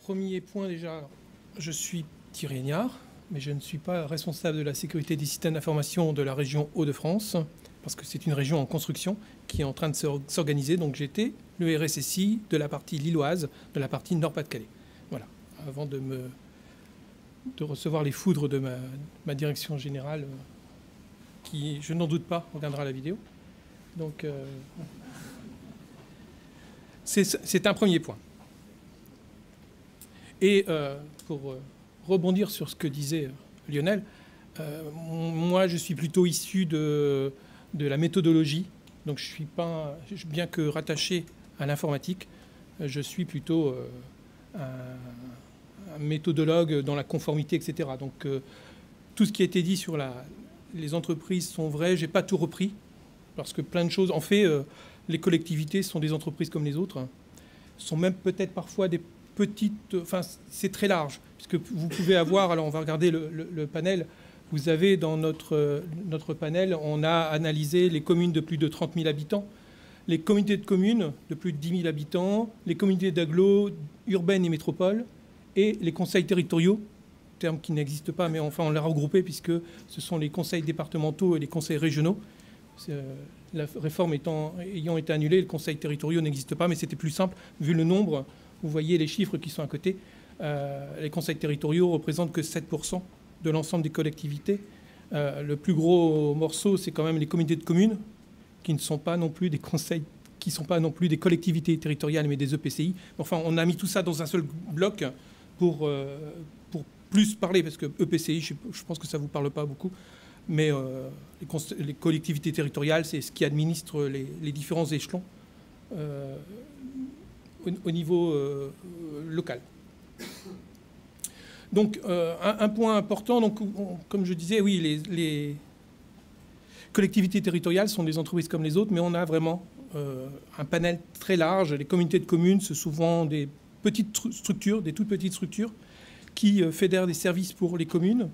premier point déjà, je suis Thierry Héniard, mais je ne suis pas responsable de la sécurité des systèmes d'information de la région Hauts-de-France, parce que c'est une région en construction qui est en train de s'organiser. Donc j'étais le RSSI de la partie lilloise, de la partie Nord-Pas-de-Calais. Voilà, avant de recevoir les foudres de ma direction générale, qui, je n'en doute pas, regardera la vidéo. Donc c'est un premier point. Et pour rebondir sur ce que disait Lionel, moi je suis plutôt issu de la méthodologie, donc je suis pas, bien que rattaché à l'informatique, je suis plutôt un méthodologue dans la conformité, etc. Donc tout ce qui a été dit sur les entreprises sont vrais, j'ai pas tout repris, parce que plein de choses, en fait, les collectivités sont des entreprises comme les autres, sont même peut-être parfois des petites, enfin c'est très large, puisque vous pouvez avoir, alors on va regarder le panel, vous avez dans notre panel, on a analysé les communes de plus de 30 000 habitants, les communautés de communes de plus de 10 000 habitants, les communautés d'agglo, urbaines et métropoles, et les conseils territoriaux, terme qui n'existe pas, mais enfin on l'a regroupé puisque ce sont les conseils départementaux et les conseils régionaux. La réforme ayant été annulée, le conseil territoriaux n'existe pas, mais c'était plus simple vu le nombre. Vous voyez les chiffres qui sont à côté. Les conseils territoriaux représentent que 7% de l'ensemble des collectivités. Le plus gros morceau, c'est quand même les communautés de communes, qui ne sont pas non plus des conseils, qui ne sont pas non plus des collectivités territoriales, mais des EPCI. Enfin, on a mis tout ça dans un seul bloc pour plus parler, parce que EPCI, je pense que ça ne vous parle pas beaucoup, mais les collectivités territoriales, c'est ce qui administre les différents échelons au niveau local. Donc, un point important, donc, comme je disais, oui, les collectivités territoriales sont des entreprises comme les autres, mais on a vraiment un panel très large. Les communautés de communes, c'est souvent des petites structures, des toutes petites structures, qui fédèrent des services pour les communes.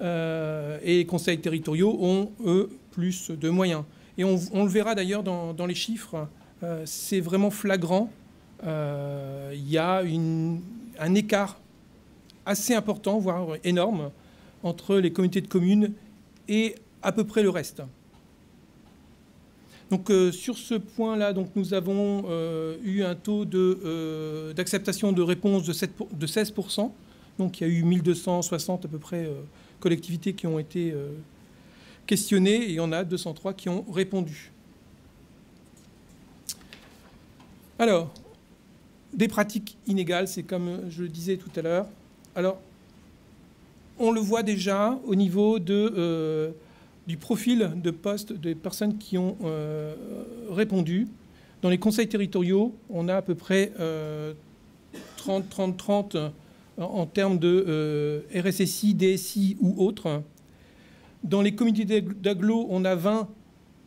Et les conseils territoriaux ont, eux, plus de moyens. Et on le verra d'ailleurs dans les chiffres, c'est vraiment flagrant. Il y a un écart assez important, voire énorme, entre les communautés de communes et à peu près le reste. Donc sur ce point-là, nous avons eu un taux d'acceptation de réponse de 16%. Donc il y a eu 1260 à peu près collectivités qui ont été questionnées et il y en a 203 qui ont répondu. Alors, des pratiques inégales, c'est comme je le disais tout à l'heure. Alors, on le voit déjà au niveau du profil de poste des personnes qui ont répondu. Dans les conseils territoriaux, on a à peu près 30-30-30 en termes de RSSI, DSI ou autres. Dans les comités d'agglo, on a 20,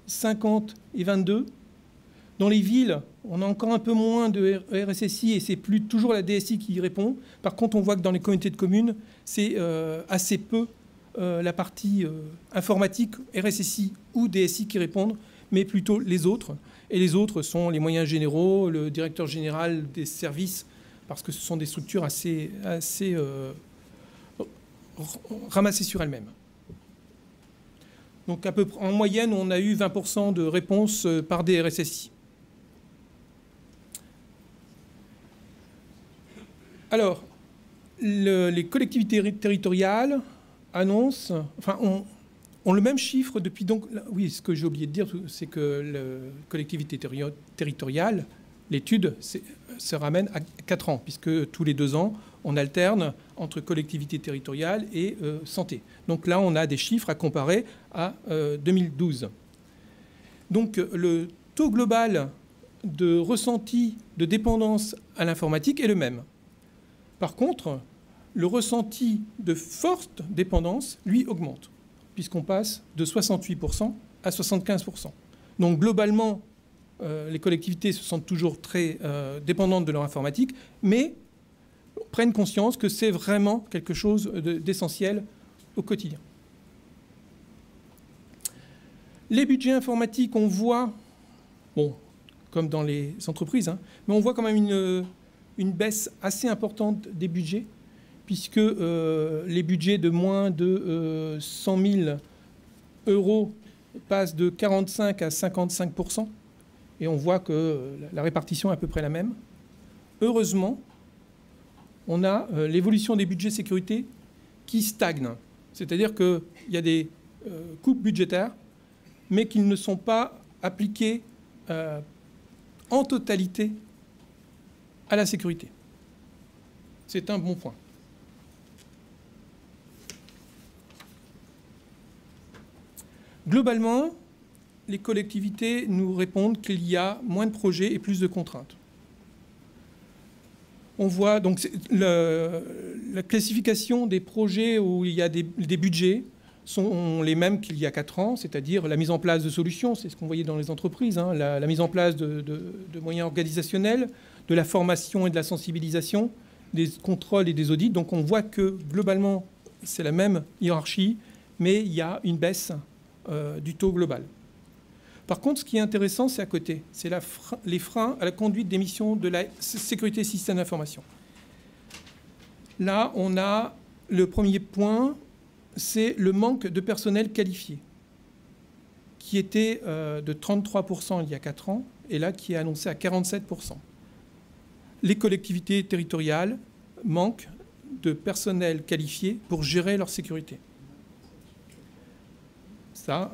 50 et 22. Dans les villes, on a encore un peu moins de RSSI et c'est plus toujours la DSI qui y répond. Par contre, on voit que dans les comités de communes, c'est assez peu la partie informatique, RSSI ou DSI qui répondent, mais plutôt les autres. Et les autres sont les moyens généraux, le directeur général des services, parce que ce sont des structures assez ramassées sur elles-mêmes. Donc à peu près, en moyenne, on a eu 20% de réponses par des RSSI. Alors, les collectivités territoriales annoncent, enfin, ont le même chiffre depuis donc. Oui, ce que j'ai oublié de dire, c'est que la collectivité territoriale, l'étude se ramène à 4 ans, puisque tous les 2 ans, on alterne entre collectivité territoriale et santé. Donc là, on a des chiffres à comparer à 2012. Donc le taux global de ressenti de dépendance à l'informatique est le même. Par contre, le ressenti de forte dépendance, lui, augmente, puisqu'on passe de 68% à 75%. Donc globalement, les collectivités se sentent toujours très dépendantes de leur informatique, mais prennent conscience que c'est vraiment quelque chose d'essentiel au quotidien. Les budgets informatiques, on voit, bon, comme dans les entreprises, hein, mais on voit quand même une baisse assez importante des budgets, puisque les budgets de moins de 100 000 euros passent de 45 à 55%, et on voit que la répartition est à peu près la même. Heureusement, on a l'évolution des budgets sécurité qui stagne. C'est-à-dire qu'il y a des coupes budgétaires, mais qui ne sont pas appliquées en totalité à la sécurité. C'est un bon point. Globalement, les collectivités nous répondent qu'il y a moins de projets et plus de contraintes. On voit donc la classification des projets où il y a des budgets sont les mêmes qu'il y a 4 ans, c'est-à-dire la mise en place de solutions, c'est ce qu'on voyait dans les entreprises, hein, la mise en place de moyens organisationnels, de la formation et de la sensibilisation, des contrôles et des audits. Donc on voit que globalement, c'est la même hiérarchie, mais il y a une baisse du taux global. Par contre, ce qui est intéressant, c'est à côté. C'est les freins à la conduite des missions de la sécurité système d'information. Là, on a le premier point, c'est le manque de personnel qualifié, qui était de 33% il y a 4 ans, et là, qui est annoncé à 47%. Les collectivités territoriales manquent de personnel qualifié pour gérer leur sécurité. Ça,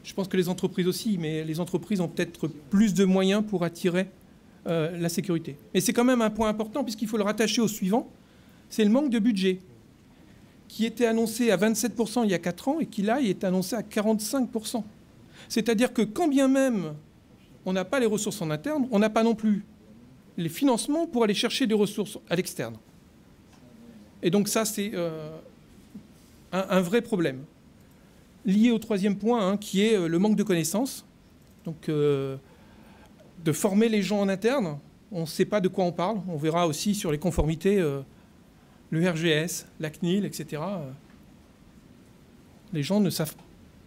je pense que les entreprises aussi, mais les entreprises ont peut-être plus de moyens pour attirer la sécurité. Mais c'est quand même un point important, puisqu'il faut le rattacher au suivant, c'est le manque de budget, qui était annoncé à 27% il y a 4 ans, et qui là est annoncé à 45%. C'est-à-dire que quand bien même on n'a pas les ressources en interne, on n'a pas non plus les financements pour aller chercher des ressources à l'externe. Et donc ça, c'est un vrai problème. Lié au troisième point, hein, qui est le manque de connaissances. Donc, de former les gens en interne. On ne sait pas de quoi on parle. On verra aussi sur les conformités, le RGS, la CNIL, etc. Les gens ne savent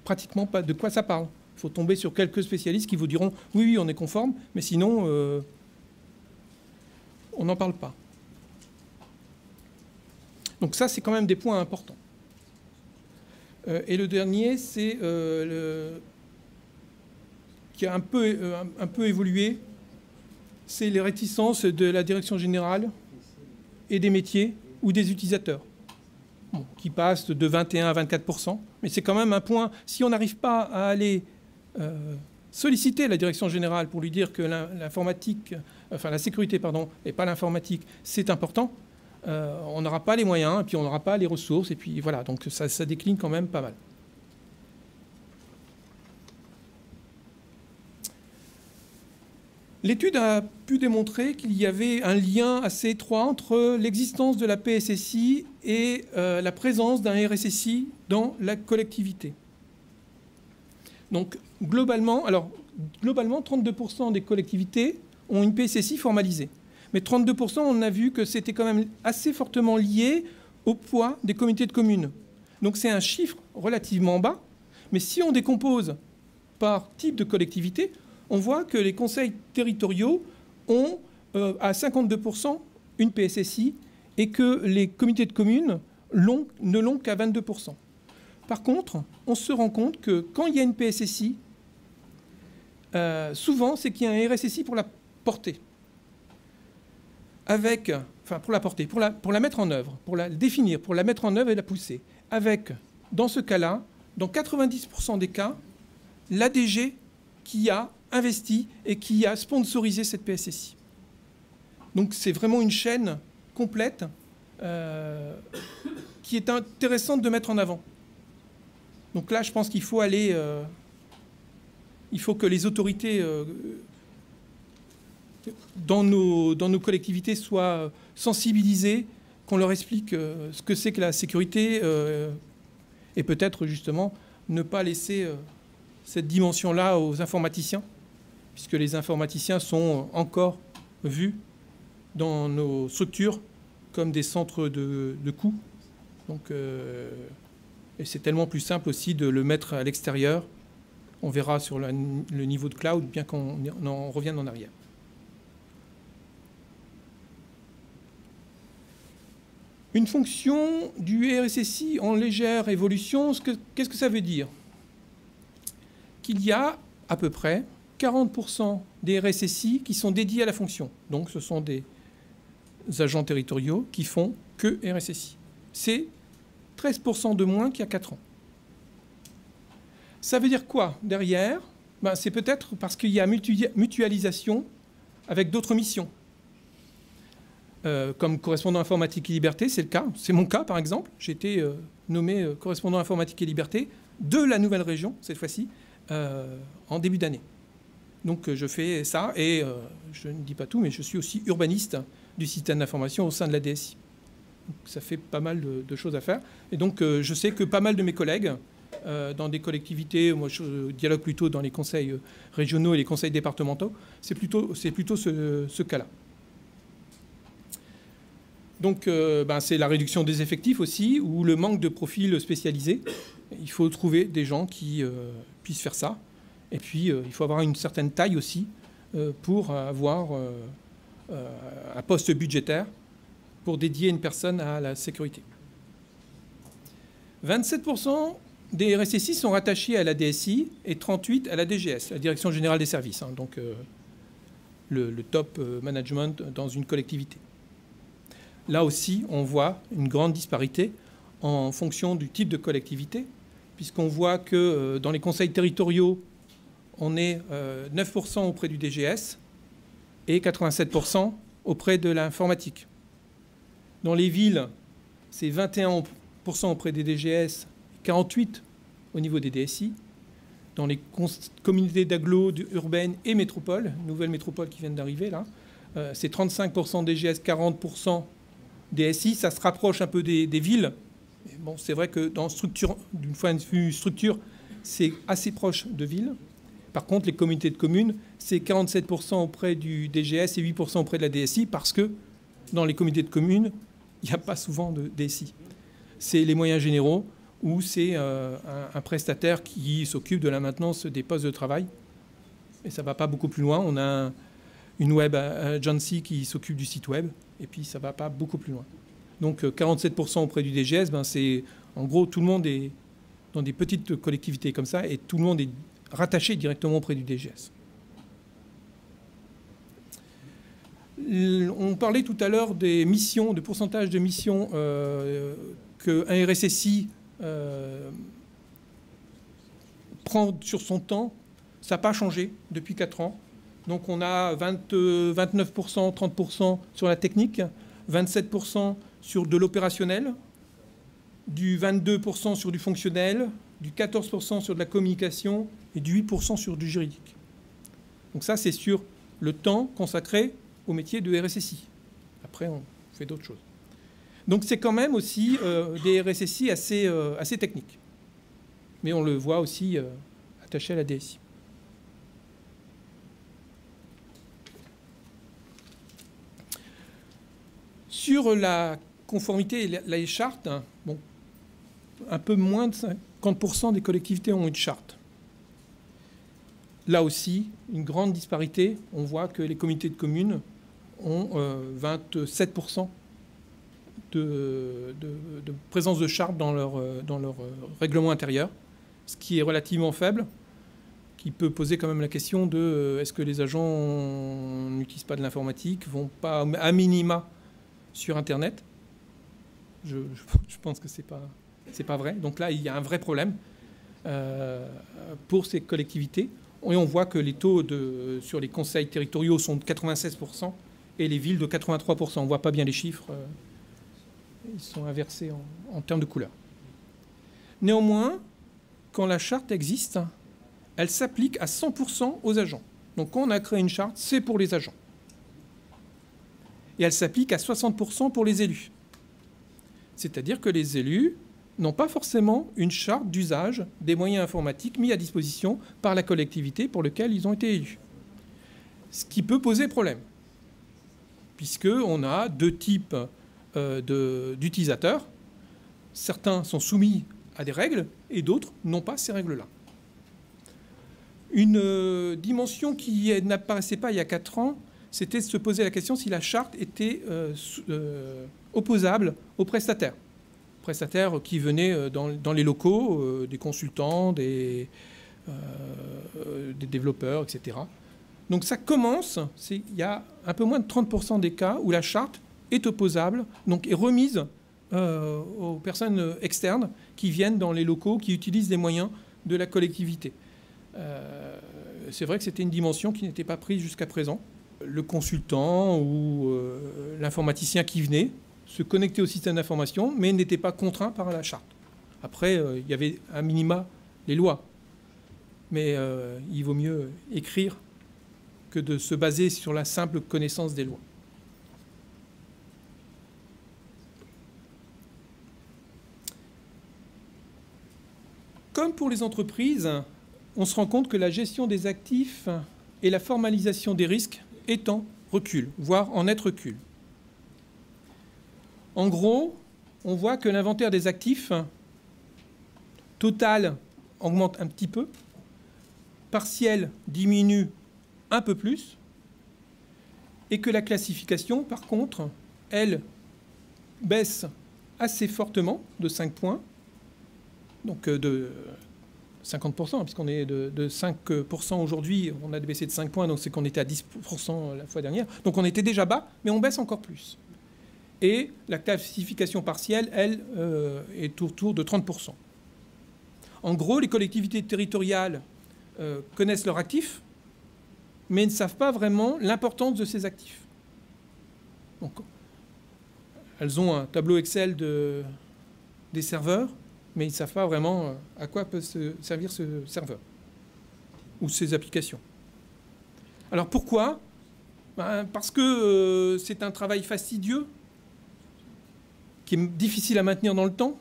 pratiquement pas de quoi ça parle. Il faut tomber sur quelques spécialistes qui vous diront « oui, oui, on est conforme », mais sinon, on n'en parle pas. Donc ça, c'est quand même des points importants. Et le dernier, c'est qui a un peu évolué, c'est les réticences de la direction générale et des métiers ou des utilisateurs, bon, qui passent de 21 à 24%. Mais c'est quand même un point, si on n'arrive pas à aller solliciter la direction générale pour lui dire que l'informatique, enfin la sécurité, pardon, et pas l'informatique, c'est important, on n'aura pas les moyens, et puis on n'aura pas les ressources, et puis voilà, donc ça décline quand même pas mal. L'étude a pu démontrer qu'il y avait un lien assez étroit entre l'existence de la PSSI et la présence d'un RSSI dans la collectivité. Donc globalement, 32% des collectivités ont une PSSI formalisée. Mais 32%, on a vu que c'était quand même assez fortement lié au poids des comités de communes. Donc c'est un chiffre relativement bas, mais si on décompose par type de collectivité, on voit que les conseils territoriaux ont à 52% une PSSI et que les comités de communes ne l'ont qu'à 22%. Par contre, on se rend compte que quand il y a une PSSI, souvent c'est qu'il y a un RSSI pour la porter. Pour la porter, pour la mettre en œuvre, pour la définir, pour la mettre en œuvre et la pousser. Avec, dans ce cas-là, dans 90% des cas, l'ADG qui a investi et qui a sponsorisé cette PSSI. Donc c'est vraiment une chaîne complète qui est intéressante de mettre en avant. Donc là, je pense qu'il faut aller... il faut que les autorités... dans nos collectivités soient sensibilisées, qu'on leur explique ce que c'est que la sécurité et peut-être justement ne pas laisser cette dimension-là aux informaticiens, puisque les informaticiens sont encore vus dans nos structures comme des centres de coûts. Donc, et c'est tellement plus simple aussi de le mettre à l'extérieur. On verra sur le niveau de cloud, bien qu'on en revienne en arrière. Une fonction du RSSI en légère évolution, qu'est-ce que ça veut dire? Qu'il y a à peu près 40% des RSSI qui sont dédiés à la fonction. Donc ce sont des agents territoriaux qui font que RSSI. C'est 13% de moins qu'il y a 4 ans. Ça veut dire quoi derrière? Ben, c'est peut-être parce qu'il y a mutualisation avec d'autres missions. Comme correspondant informatique et liberté, c'est le cas. C'est mon cas, par exemple. J'ai été nommé correspondant informatique et liberté de la nouvelle région, cette fois-ci, en début d'année. Donc je fais ça et je ne dis pas tout, mais je suis aussi urbaniste du système d'information au sein de la DSI. Donc, ça fait pas mal de choses à faire. Et donc je sais que pas mal de mes collègues, dans des collectivités, moi je dialogue plutôt dans les conseils régionaux et les conseils départementaux, c'est plutôt ce cas-là. Donc c'est la réduction des effectifs aussi, ou le manque de profils spécialisés. Il faut trouver des gens qui puissent faire ça. Et puis il faut avoir une certaine taille aussi pour avoir un poste budgétaire pour dédier une personne à la sécurité. 27% des RSSI sont rattachés à la DSI et 38% à la DGS, la Direction Générale des Services, hein, donc le top management dans une collectivité. Là aussi, on voit une grande disparité en fonction du type de collectivité, puisqu'on voit que dans les conseils territoriaux, on est 9% auprès du DGS et 87% auprès de l'informatique. Dans les villes, c'est 21% auprès des DGS, 48% au niveau des DSI. Dans les communautés d'agglo urbaines et métropoles, nouvelles métropoles qui viennent d'arriver là, c'est 35% DGS, 40% DSI. Ça se rapproche un peu des villes. Bon, c'est vrai que d'une point de vue structure, c'est assez proche de villes. Par contre, les communautés de communes, c'est 47% auprès du DGS et 8% auprès de la DSI, parce que dans les communautés de communes, il n'y a pas souvent de DSI. C'est les moyens généraux, ou c'est un prestataire qui s'occupe de la maintenance des postes de travail. Et ça ne va pas beaucoup plus loin. On a une web agency qui s'occupe du site web, et puis ça ne va pas beaucoup plus loin. Donc 47% auprès du DGS, c'est en gros tout le monde est dans des petites collectivités comme ça, et tout le monde est rattaché directement auprès du DGS. On parlait tout à l'heure des missions, de pourcentage de missions qu'un RSSI prend sur son temps. Ça n'a pas changé depuis 4 ans. Donc on a 29%, 30% sur la technique, 27% sur de l'opérationnel, du 22% sur du fonctionnel, du 14% sur de la communication et du 8% sur du juridique. Donc ça, c'est sur le temps consacré au métier de RSSI. Après, on fait d'autres choses. Donc c'est quand même aussi des RSSI assez techniques. Mais on le voit aussi attaché à la DSI. Sur la conformité et la charte, bon, un peu moins de 50% des collectivités ont une charte. Là aussi, une grande disparité. On voit que les comités de communes ont 27% de présence de charte dans leur règlement intérieur, ce qui est relativement faible, qui peut poser quand même la question de est-ce que les agents n'utilisent pas de l'informatique, vont pas à minima sur Internet. Je pense que c'est pas vrai. Donc là, il y a un vrai problème pour ces collectivités. Et on voit que les taux sur les conseils territoriaux sont de 96% et les villes de 83%. On ne voit pas bien les chiffres. Ils sont inversés en termes de couleur. Néanmoins, quand la charte existe, elle s'applique à 100% aux agents. Donc quand on a créé une charte, c'est pour les agents. Et elle s'applique à 60% pour les élus. C'est-à-dire que les élus n'ont pas forcément une charte d'usage des moyens informatiques mis à disposition par la collectivité pour laquelle ils ont été élus. Ce qui peut poser problème, puisqu'on a deux types d'utilisateurs. Certains sont soumis à des règles et d'autres n'ont pas ces règles-là. Une dimension qui n'apparaissait pas il y a 4 ans, c'était de se poser la question si la charte était opposable aux prestataires. Prestataires qui venaient dans les locaux, des consultants, des développeurs, etc. Donc ça commence, il y a un peu moins de 30% des cas où la charte est opposable, donc est remise aux personnes externes qui viennent dans les locaux, qui utilisent les moyens de la collectivité. C'est vrai que c'était une dimension qui n'était pas prise jusqu'à présent. Le consultant ou l'informaticien qui venait se connectait au système d'information, mais n'était pas contraint par la charte. Après, il y avait un minima les lois, mais il vaut mieux écrire que de se baser sur la simple connaissance des lois. Comme pour les entreprises, on se rend compte que la gestion des actifs et la formalisation des risques est en recul, voire en net recul. En gros, on voit que l'inventaire des actifs total augmente un petit peu, partiel diminue un peu plus, et que la classification, par contre, elle baisse assez fortement de 5 points, donc de 50%, puisqu'on est de 5% aujourd'hui, on a baissé de 5 points, donc c'est qu'on était à 10% la fois dernière. Donc on était déjà bas, mais on baisse encore plus. Et la classification partielle, elle, est autour de 30%. En gros, les collectivités territoriales connaissent leurs actifs, mais ne savent pas vraiment l'importance de ces actifs. Donc, elles ont un tableau Excel des serveurs, mais ils ne savent pas vraiment à quoi peut se servir ce serveur ou ces applications. Alors pourquoi ? Parce que c'est un travail fastidieux, qui est difficile à maintenir dans le temps,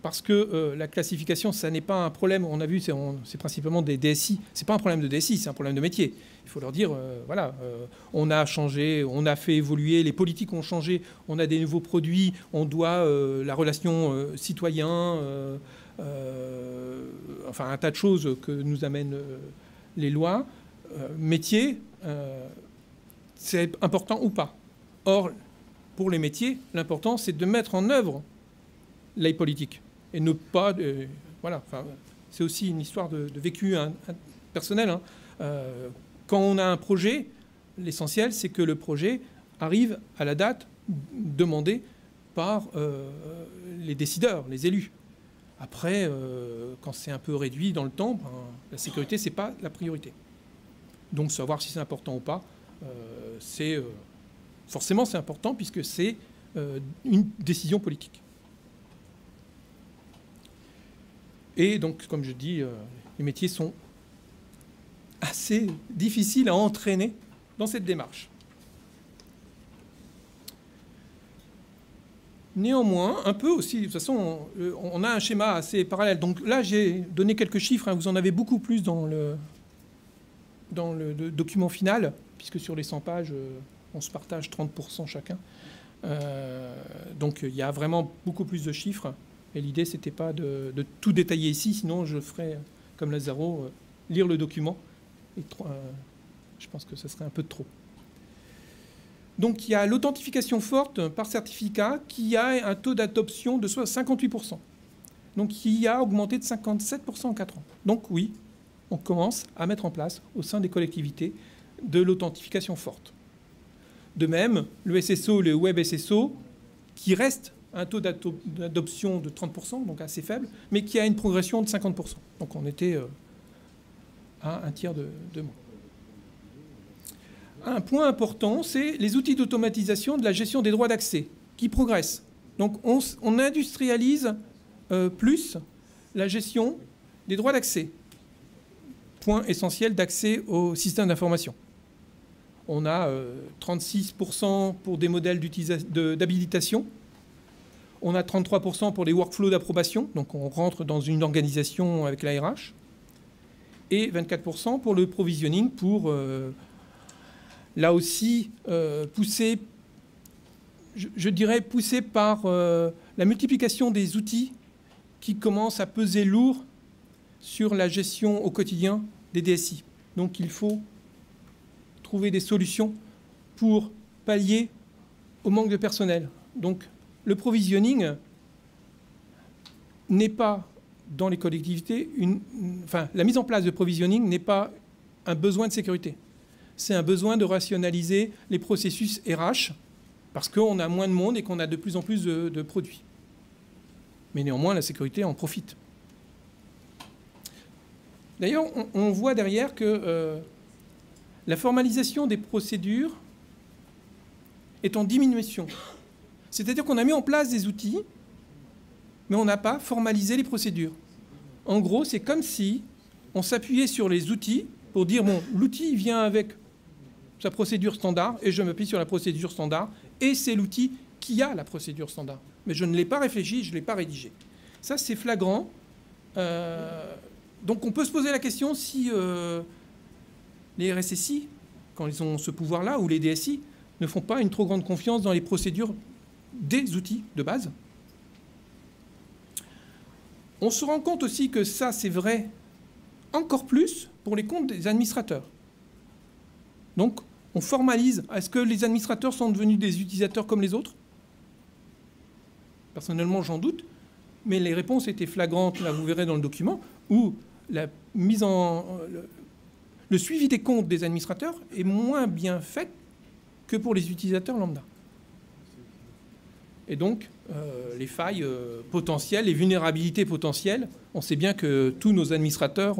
parce que la classification, ça n'est pas un problème. On a vu, c'est principalement des DSI. C'est pas un problème de DSI, c'est un problème de métier. Il faut leur dire, voilà, on a changé, on a fait évoluer, les politiques ont changé, on a des nouveaux produits, on doit la relation citoyen, enfin un tas de choses que nous amènent les lois. Métier, c'est important ou pas. Or, pour les métiers, l'important, c'est de mettre en œuvre les politiques. Et ne pas... voilà, enfin, c'est aussi une histoire de vécu personnel. Hein. Quand on a un projet, l'essentiel, c'est que le projet arrive à la date demandée par les décideurs, les élus. Après, quand c'est un peu réduit dans le temps, la sécurité, ce n'est pas la priorité. Donc, savoir si c'est important ou pas, forcément, c'est important puisque c'est une décision politique. Et donc, comme je dis, les métiers sont assez difficiles à entraîner dans cette démarche. Néanmoins, un peu aussi, de toute façon, on a un schéma assez parallèle. Donc là, j'ai donné quelques chiffres, hein, vous en avez beaucoup plus dans le document final, puisque sur les 100 pages, on se partage 30% chacun. Donc il y a vraiment beaucoup plus de chiffres. Et l'idée, ce n'était pas de tout détailler ici, sinon je ferais, comme Lazaro, lire le document. Et je pense que ce serait un peu de trop. Donc il y a l'authentification forte par certificat qui a un taux d'adoption de 58%. Donc qui a augmenté de 57% en 4 ans. Donc oui, on commence à mettre en place au sein des collectivités de l'authentification forte. De même, le SSO, le Web SSO, qui reste un taux d'adoption de 30%, donc assez faible, mais qui a une progression de 50%. Donc on était à un tiers de moins. Un point important, c'est les outils d'automatisation de la gestion des droits d'accès, qui progressent. Donc on industrialise plus la gestion des droits d'accès. Point essentiel d'accès au système d'information. On a 36% pour des modèles d'habilitation. On a 33% pour les workflows d'approbation. Donc on rentre dans une organisation avec la RH. Et 24% pour le provisioning, pour là aussi poussé, je dirais poussé par la multiplication des outils qui commencent à peser lourd sur la gestion au quotidien des DSI. Donc il faut trouver des solutions pour pallier au manque de personnel. Donc le provisioning n'est pas, dans les collectivités, enfin, la mise en place de provisioning n'est pas un besoin de sécurité. C'est un besoin de rationaliser les processus RH, parce qu'on a moins de monde et qu'on a de plus en plus de produits. Mais néanmoins, la sécurité en profite. D'ailleurs, on voit derrière que la formalisation des procédures est en diminution. C'est-à-dire qu'on a mis en place des outils, mais on n'a pas formalisé les procédures. En gros, c'est comme si on s'appuyait sur les outils pour dire, bon, l'outil vient avec sa procédure standard, et je m'appuie sur la procédure standard, et c'est l'outil qui a la procédure standard. Mais je ne l'ai pas réfléchi, je ne l'ai pas rédigé. Ça, c'est flagrant. Donc on peut se poser la question si les RSSI, quand ils ont ce pouvoir-là, ou les DSI, ne font pas une trop grande confiance dans les procédures des outils de base. On se rend compte aussi que ça, c'est vrai encore plus pour les comptes des administrateurs. Donc, on formalise. Est-ce que les administrateurs sont devenus des utilisateurs comme les autres? Personnellement, j'en doute. Mais les réponses étaient flagrantes, là, vous verrez dans le document, où la mise en... le suivi des comptes des administrateurs est moins bien fait que pour les utilisateurs lambda. Et donc, les failles potentielles, les vulnérabilités potentielles, on sait bien que tous nos administrateurs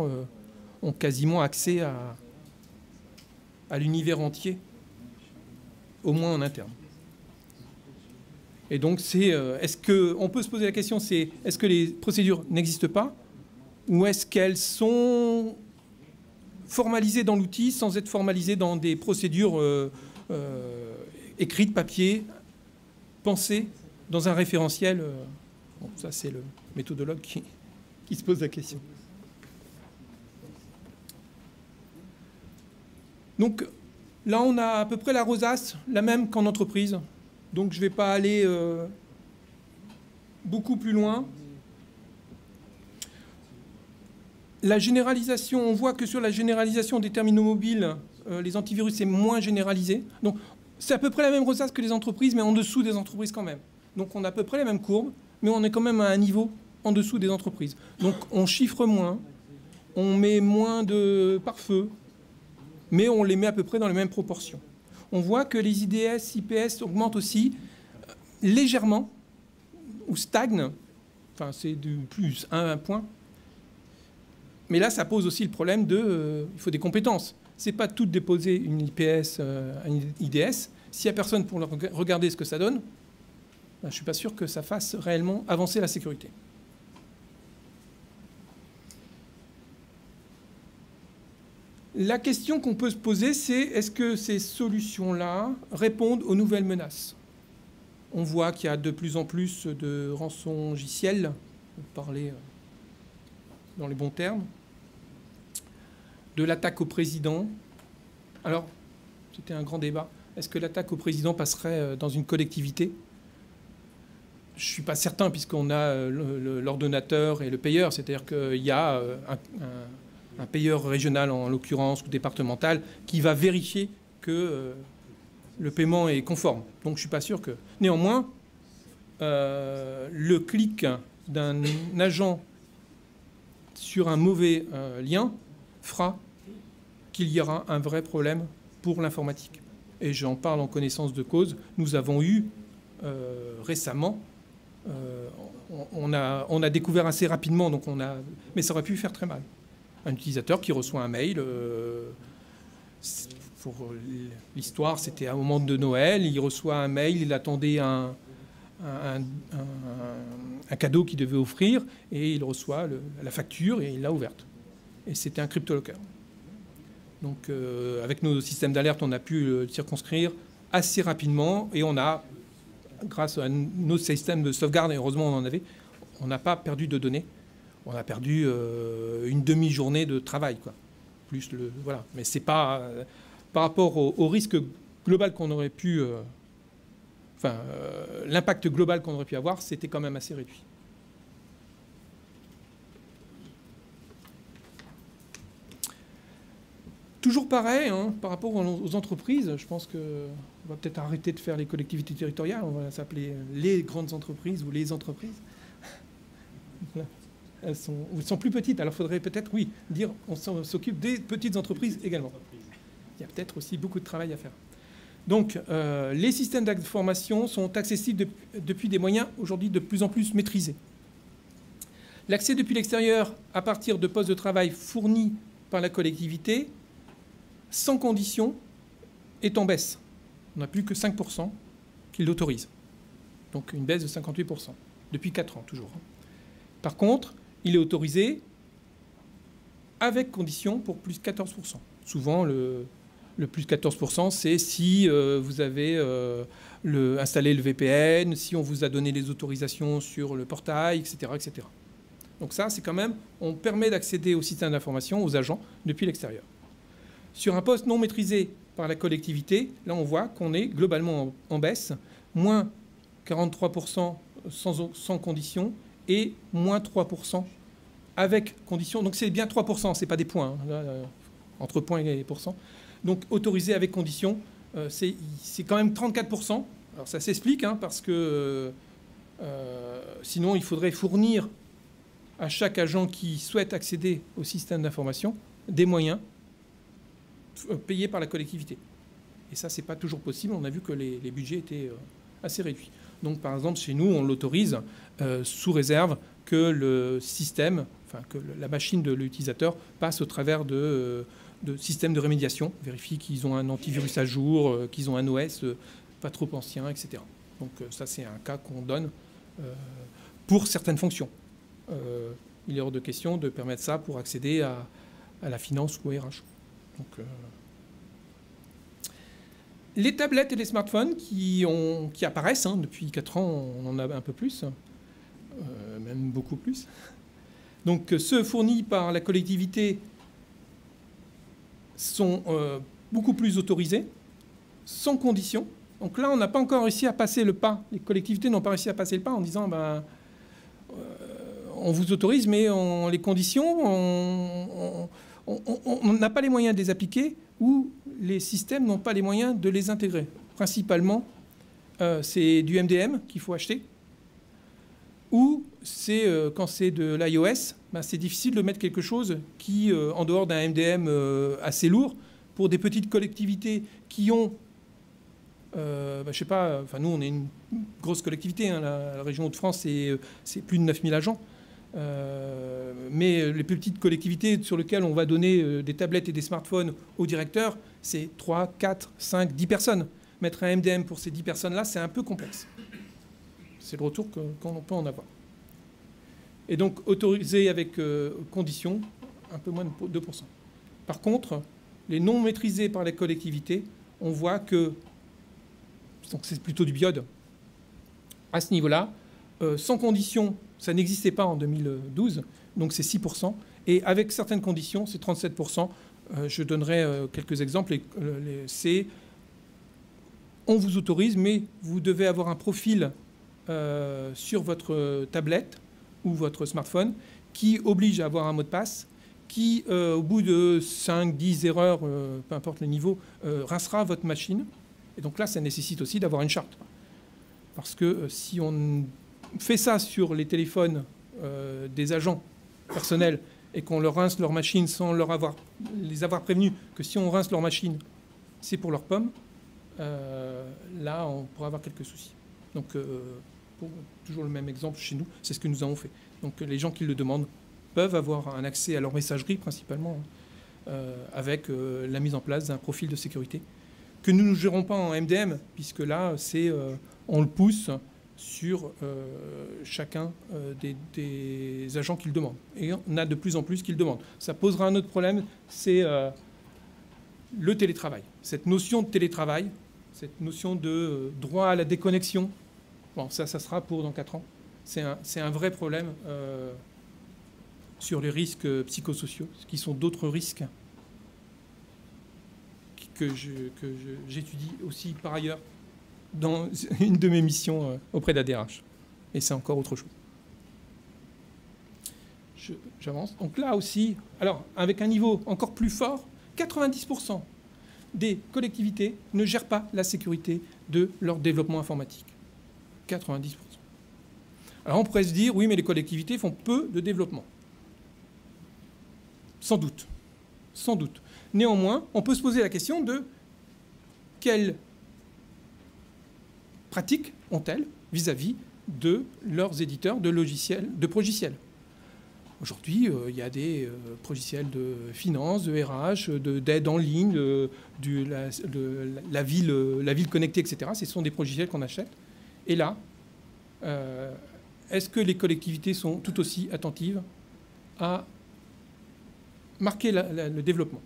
ont quasiment accès à l'univers entier, au moins en interne. Et donc, est-ce qu'on peut se poser la question, est-ce que les procédures n'existent pas, ou est-ce qu'elles sont formalisées dans l'outil sans être formalisées dans des procédures écrites, papier, pensées, dans un référentiel bon, ça, c'est le méthodologue qui se pose la question. Donc, là, on a à peu près la rosace, la même qu'en entreprise. Donc, je ne vais pas aller beaucoup plus loin. La généralisation, on voit que sur la généralisation des terminaux mobiles, les antivirus, c'est moins généralisé. Donc, c'est à peu près la même rosace que les entreprises, mais en dessous des entreprises quand même. Donc, on a à peu près les mêmes courbes, mais on est quand même à un niveau en dessous des entreprises. Donc, on chiffre moins, on met moins de pare-feu, mais on les met à peu près dans les mêmes proportions. On voit que les IDS, IPS augmentent aussi légèrement, ou stagnent. Enfin, c'est du plus 1 point. Mais là, ça pose aussi le problème de... il faut des compétences. Ce n'est pas tout de déposer une IPS à une IDS. S'il n'y a personne pour regarder ce que ça donne, ben, je ne suis pas sûr que ça fasse réellement avancer la sécurité. La question qu'on peut se poser, c'est est-ce que ces solutions-là répondent aux nouvelles menaces? On voit qu'il y a de plus en plus de rançongiciels, pour parler dans les bons termes, de l'attaque au président. Alors, c'était un grand débat. Est-ce que l'attaque au président passerait dans une collectivité? Je ne suis pas certain, puisqu'on a l'ordonnateur et le payeur. C'est-à-dire qu'il y a un payeur régional, en l'occurrence, ou départemental, qui va vérifier que le paiement est conforme. Donc, je ne suis pas sûr que... Néanmoins, le clic d'un agent sur un mauvais lien fera qu'il y aura un vrai problème pour l'informatique. Et j'en parle en connaissance de cause. Nous avons eu récemment, on a découvert assez rapidement, donc mais ça aurait pu faire très mal. Un utilisateur qui reçoit un mail, pour l'histoire, c'était à un moment de Noël, il reçoit un mail, il attendait un cadeau qu'il devait offrir, et il reçoit la facture, et il l'a ouverte. Et c'était un cryptolocker. Donc, avec nos systèmes d'alerte, on a pu le circonscrire assez rapidement, et on a, grâce à nos systèmes de sauvegarde, et heureusement on en avait, on n'a pas perdu de données. On a perdu une demi-journée de travail, quoi. Plus voilà. Mais c'est pas par rapport au risque global qu'on aurait pu, l'impact global qu'on aurait pu avoir, c'était quand même assez réduit. Toujours pareil, hein, par rapport aux entreprises, je pense qu'on va peut-être arrêter de faire les collectivités territoriales, on va s'appeler les grandes entreprises ou les entreprises. Elles sont plus petites, alors il faudrait peut-être, oui, dire on s'occupe des petites entreprises également. Il y a peut-être aussi beaucoup de travail à faire. Donc, les systèmes d'information sont accessibles depuis des moyens aujourd'hui de plus en plus maîtrisés. L'accès depuis l'extérieur à partir de postes de travail fournis par la collectivité, sans condition, est en baisse. On n'a plus que 5% qui l'autorisent. Donc une baisse de 58%, depuis 4 ans toujours. Par contre, il est autorisé avec condition pour plus 14%. Souvent, le plus 14%, c'est si vous avez installé le VPN, si on vous a donné les autorisations sur le portail, etc., etc. Donc ça, c'est quand même, on permet d'accéder au système d'information, aux agents, depuis l'extérieur. Sur un poste non maîtrisé par la collectivité, là, on voit qu'on est globalement en baisse, moins 43% sans condition et moins 3% avec condition. Donc c'est bien 3%, ce n'est pas des points, hein, là, entre points et pourcents. Donc autorisé avec condition, c'est quand même 34%. Alors ça s'explique, hein, parce que sinon il faudrait fournir à chaque agent qui souhaite accéder au système d'information des moyens payés par la collectivité. Et ça, ce n'est pas toujours possible. On a vu que les budgets étaient assez réduits. Donc, par exemple, chez nous, on l'autorise sous réserve que le système, enfin, que la machine de l'utilisateur passe au travers de systèmes de rémédiation, vérifie qu'ils ont un antivirus à jour, qu'ils ont un OS pas trop ancien, etc. Donc, ça, c'est un cas qu'on donne pour certaines fonctions. Il est hors de question de permettre ça pour accéder à la finance ou au RH. Donc, les tablettes et les smartphones qui apparaissent, hein, depuis 4 ans, on en a un peu plus, même beaucoup plus. Donc ceux fournis par la collectivité sont beaucoup plus autorisés, sans condition. Donc là, on n'a pas encore réussi à passer le pas. Les collectivités n'ont pas réussi à passer le pas en disant on vous autorise, mais les conditions, on n'a pas les moyens de les appliquer ou les systèmes n'ont pas les moyens de les intégrer. Principalement, c'est du MDM qu'il faut acheter. Ou quand c'est de l'iOS, c'est difficile de mettre quelque chose qui, en dehors d'un MDM assez lourd, pour des petites collectivités qui ont, je sais pas, enfin nous on est une grosse collectivité, hein, la région Hauts-de-France c'est plus de 9000 agents. Mais les plus petites collectivités sur lesquelles on va donner des tablettes et des smartphones aux directeurs, c'est 3, 4, 5, 10 personnes. Mettre un MDM pour ces 10 personnes-là, c'est un peu complexe. C'est le retour qu'on peut en avoir. Et donc, autorisé avec condition, un peu moins de 2%. Par contre, les non maîtrisés par les collectivités, on voit que, donc c'est plutôt du biode, à ce niveau-là, sans condition, ça n'existait pas en 2012, donc c'est 6%. Et avec certaines conditions, c'est 37%. Je donnerai quelques exemples. C'est on vous autorise, mais vous devez avoir un profil sur votre tablette ou votre smartphone qui oblige à avoir un mot de passe, qui, au bout de 5, 10 erreurs, peu importe le niveau, rincera votre machine. Et donc là, ça nécessite aussi d'avoir une charte. Parce que si on fait ça sur les téléphones des agents personnels et qu'on leur rince leur machine sans les avoir prévenus que si on rince leur machine, c'est pour leurs pommes, là, on pourrait avoir quelques soucis. Donc, toujours le même exemple chez nous, c'est ce que nous avons fait. Donc, les gens qui le demandent peuvent avoir un accès à leur messagerie, principalement, avec la mise en place d'un profil de sécurité, que nous ne gérons pas en MDM, puisque là, on le pousse sur chacun des agents qui le demandent. Et on a de plus en plus qui le demandent. Ça posera un autre problème, c'est le télétravail. Cette notion de télétravail, cette notion de droit à la déconnexion, bon, ça sera pour dans 4 ans. C'est un vrai problème sur les risques psychosociaux, qui sont d'autres risques que j'étudie aussi par ailleurs dans une de mes missions auprès d'ADRH. Et c'est encore autre chose. J'avance. Donc là aussi, alors avec un niveau encore plus fort, 90% des collectivités ne gèrent pas la sécurité de leur développement informatique. 90%. Alors on pourrait se dire, oui, mais les collectivités font peu de développement. Sans doute. Sans doute. Néanmoins, on peut se poser la question de quelles pratiques ont-elles vis-à-vis de leurs éditeurs de logiciels, de progiciels. Aujourd'hui, il y a des progiciels de finance, de RH, d'aide en ligne, la ville connectée, etc. Ce sont des progiciels qu'on achète. Et là, est-ce que les collectivités sont tout aussi attentives à marquer le développement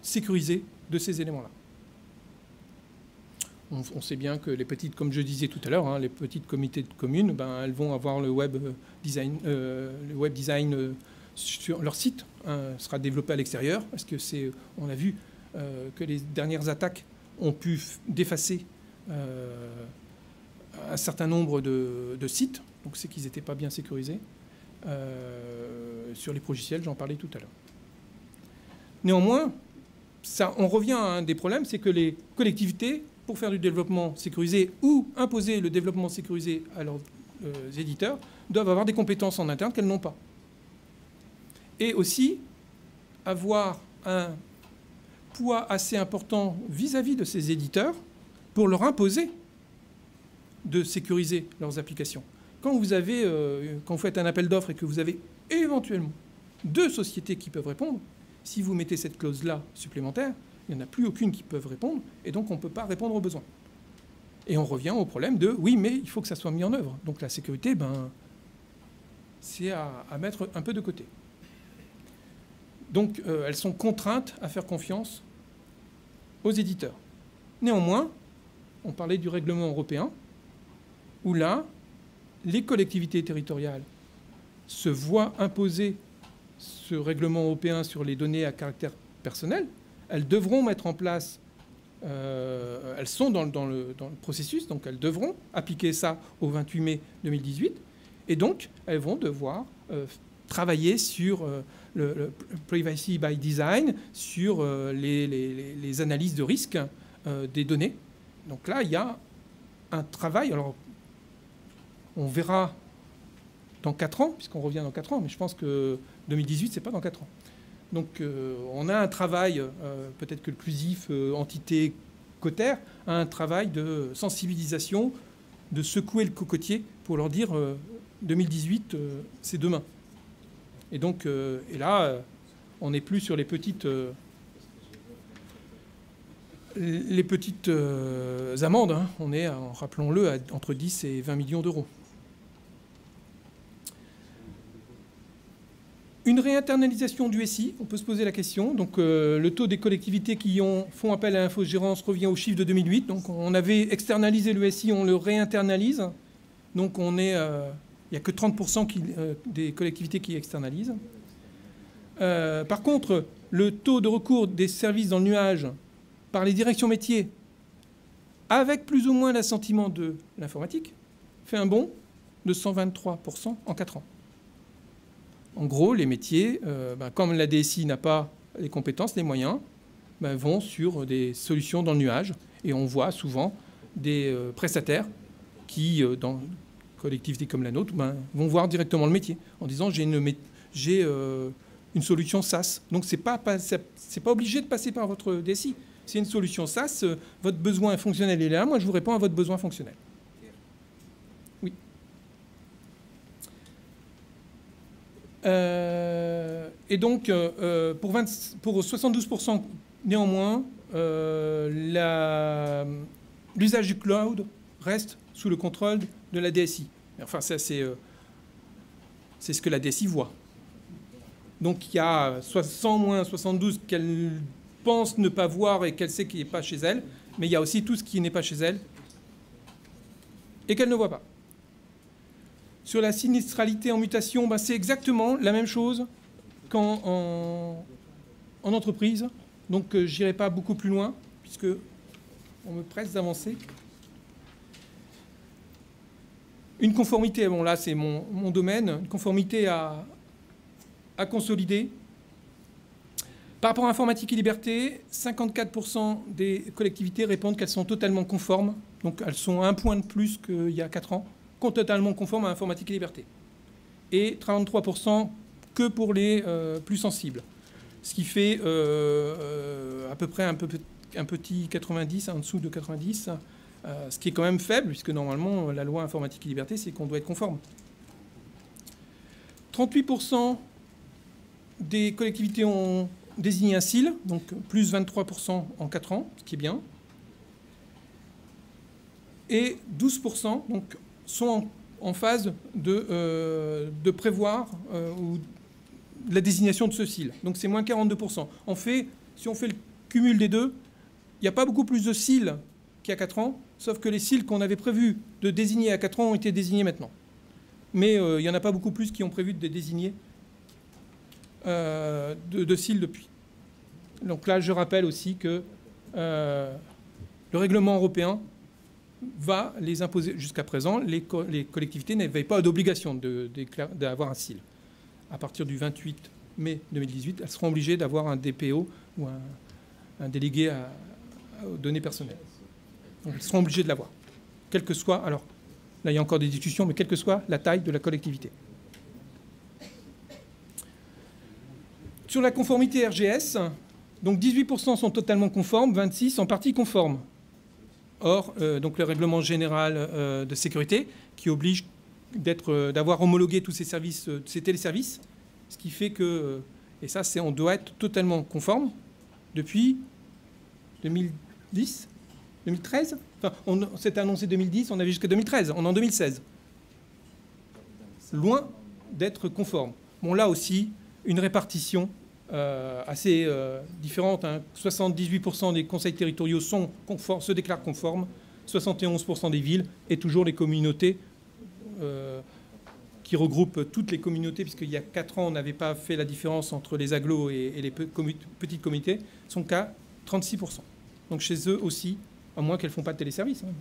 sécurisé de ces éléments-là? On sait bien que les petites, comme je disais tout à l'heure, hein, les petites comités de communes, ben, elles vont avoir le web design sur leur site, hein, sera développé à l'extérieur, parce que on a vu que les dernières attaques ont pu défacer un certain nombre de sites, donc c'est qu'ils n'étaient pas bien sécurisés. Sur les progiciels, j'en parlais tout à l'heure. Néanmoins, on revient à un des problèmes, c'est que les collectivités, pour faire du développement sécurisé ou imposer le développement sécurisé à leurs éditeurs, doivent avoir des compétences en interne qu'elles n'ont pas. Et aussi avoir un poids assez important vis-à-vis de ces éditeurs pour leur imposer de sécuriser leurs applications. Quand vous faites un appel d'offres et que vous avez éventuellement 2 sociétés qui peuvent répondre, si vous mettez cette clause-là supplémentaire, il n'y en a plus aucune qui peut répondre, et donc on ne peut pas répondre aux besoins. Et on revient au problème de, oui, mais il faut que ça soit mis en œuvre. Donc la sécurité, c'est à mettre un peu de côté. Donc elles sont contraintes à faire confiance aux éditeurs. Néanmoins, on parlait du règlement européen, où là, les collectivités territoriales se voient imposer ce règlement européen sur les données à caractère personnel. Elles devront mettre en place, elles sont dans le processus, donc elles devront appliquer ça au 28 mai 2018, et donc elles vont devoir travailler sur le privacy by design, sur les analyses de risque des données. Donc là, il y a un travail, alors on verra dans 4 ans, puisqu'on revient dans 4 ans, mais je pense que 2018, ce n'est pas dans 4 ans. Donc on a un travail, peut-être que le CLUSIF, entité cotère, a un travail de sensibilisation, de secouer le cocotier pour leur dire 2018, c'est demain. Et donc, et là, on n'est plus sur les petites amendes, hein. On est, rappelons-le, entre 10 et 20 millions d'euros. Une réinternalisation du SI, on peut se poser la question. Donc le taux des collectivités qui font appel à l'infogérance revient au chiffre de 2008. Donc on avait externalisé le SI, on le réinternalise. Donc il n'y a que 30% des collectivités qui externalisent. Par contre, le taux de recours des services dans le nuage par les directions métiers, avec plus ou moins l'assentiment de l'informatique, fait un bond de 123% en 4 ans. En gros, les métiers, comme la DSI n'a pas les compétences, les moyens, vont sur des solutions dans le nuage. Et on voit souvent des prestataires qui, dans une collectivité comme la nôtre, vont voir directement le métier en disant j'ai une solution SaaS. Donc c'est pas obligé de passer par votre DSI. C'est une solution SaaS, votre besoin fonctionnel est là, moi je vous réponds à votre besoin fonctionnel. Oui. Et donc, pour 72% néanmoins, l'usage du cloud reste sous le contrôle de la DSI. Enfin, ça, c'est ce que la DSI voit. Donc, il y a 100 moins 72 qu'elle pense ne pas voir et qu'elle sait qu'il n'est pas chez elle, mais il y a aussi tout ce qui n'est pas chez elle et qu'elle ne voit pas. Sur la sinistralité en mutation, c'est exactement la même chose qu'en entreprise. Donc, je n'irai pas beaucoup plus loin, puisque on me presse d'avancer. Une conformité, bon là c'est mon domaine, une conformité à consolider. Par rapport à informatique et liberté, 54% des collectivités répondent qu'elles sont totalement conformes. Donc elles sont à un point de plus qu'il y a 4 ans, totalement conformes à informatique et liberté. Et 33% que pour les plus sensibles. Ce qui fait à peu près un petit 90, en dessous de 90, ce qui est quand même faible, puisque normalement la loi informatique et liberté, c'est qu'on doit être conforme. 38% des collectivités ont désigné un CIL, donc plus 23% en 4 ans, ce qui est bien. Et 12% donc, sont en phase de prévoir ou la désignation de ce CIL. Donc c'est moins 42%. En fait, si on fait le cumul des deux, il n'y a pas beaucoup plus de CIL qu'il y a 4 ans, sauf que les CIL qu'on avait prévu de désigner à 4 ans ont été désignés maintenant. Mais il n'y en a pas beaucoup plus qui ont prévu de désigner de CIL depuis. Donc là, je rappelle aussi que le règlement européen va les imposer. Jusqu'à présent, les collectivités n'avaient pas d'obligation d'avoir un CIL. À partir du 28 mai 2018, elles seront obligées d'avoir un DPO ou un délégué aux données personnelles. Donc elles seront obligées de l'avoir. Quel que soit, alors là il y a encore des discussions, mais quelle que soit la taille de la collectivité. Sur la conformité RGS, donc 18% sont totalement conformes, 26% en partie conformes. Or, donc le règlement général de sécurité qui oblige d'avoir homologué tous ces services, ces téléservices, ce qui fait que, et ça on doit être totalement conforme depuis 2010, 2013. Enfin, on s'était annoncé 2010, on avait jusqu'à 2013, on est en 2016. Loin d'être conforme. Bon, là aussi, une répartition assez différente. Hein. 78% des conseils territoriaux se déclarent conformes, 71% des villes et toujours les communautés qui regroupent toutes les communautés, puisqu'il y a 4 ans, on n'avait pas fait la différence entre les agglos et les petites communautés, sont qu'à 36%. Donc chez eux aussi, à moins qu'elles ne font pas de téléservice. Hein.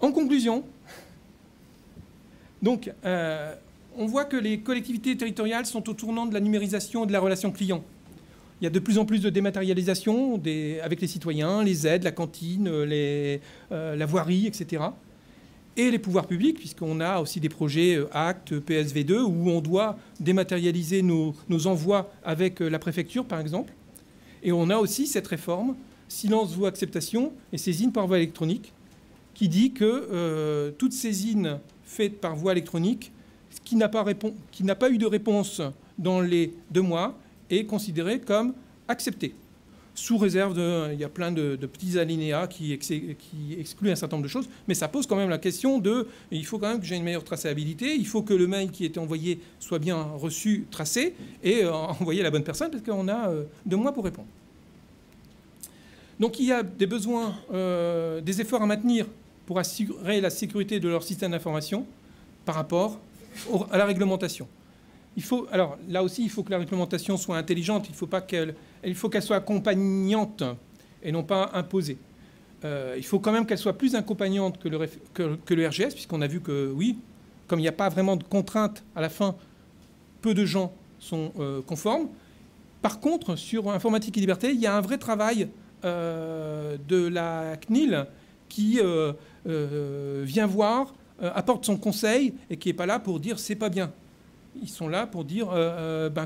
En conclusion, donc, on voit que les collectivités territoriales sont au tournant de la numérisation et de la relation client. Il y a de plus en plus de dématérialisation avec les citoyens, les aides, la cantine, la voirie, etc. Et les pouvoirs publics, puisqu'on a aussi des projets ACT, PSV2, où on doit dématérialiser nos envois avec la préfecture, par exemple. Et on a aussi cette réforme, silence, voix, acceptation et saisine par voie électronique, qui dit que toute saisine faite par voie électronique, qui n'a pas eu de réponse dans les 2 mois, est considérée comme acceptée. Sous réserve il y a plein de petits alinéas qui excluent un certain nombre de choses, mais ça pose quand même la question il faut quand même que j'ai une meilleure traçabilité, il faut que le mail qui est envoyé soit bien reçu, tracé, et envoyé à la bonne personne, parce qu'on a 2 mois pour répondre. Donc il y a des besoins, des efforts à maintenir pour assurer la sécurité de leur système d'information par rapport à la réglementation. Alors là aussi, il faut que la réglementation soit intelligente, il faut qu'elle soit accompagnante et non pas imposée. Il faut quand même qu'elle soit plus accompagnante que le RGS, puisqu'on a vu que oui, comme il n'y a pas vraiment de contraintes à la fin, peu de gens sont conformes. Par contre, sur informatique et liberté, il y a un vrai travail de la CNIL qui vient voir, apporte son conseil et qui n'est pas là pour dire c'est pas bien. Ils sont là pour dire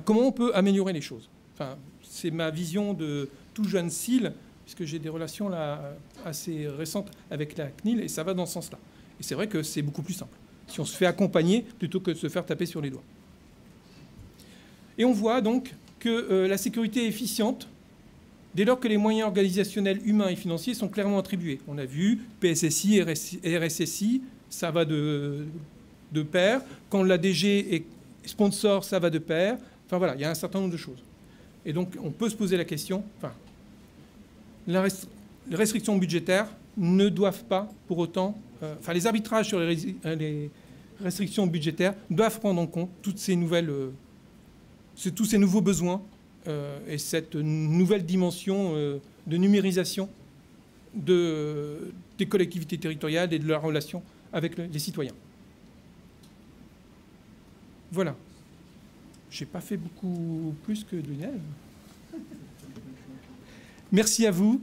comment on peut améliorer les choses. Enfin, c'est ma vision de tout jeune CIL, puisque j'ai des relations là, assez récentes avec la CNIL, et ça va dans ce sens-là. Et c'est vrai que c'est beaucoup plus simple, si on se fait accompagner plutôt que de se faire taper sur les doigts. Et on voit donc que la sécurité est efficiente dès lors que les moyens organisationnels, humains et financiers sont clairement attribués. On a vu PSSI, RSSI, ça va de pair. Quand la DG est sponsor, ça va de pair. Enfin voilà, il y a un certain nombre de choses. Et donc on peut se poser la question, les restrictions budgétaires ne doivent pas pour autant, les arbitrages sur les restrictions budgétaires doivent prendre en compte toutes ces nouvelles, tous ces nouveaux besoins et cette nouvelle dimension de numérisation des collectivités territoriales et de leur relation avec les citoyens. Voilà. Je n'ai pas fait beaucoup plus que Lionel. Merci à vous.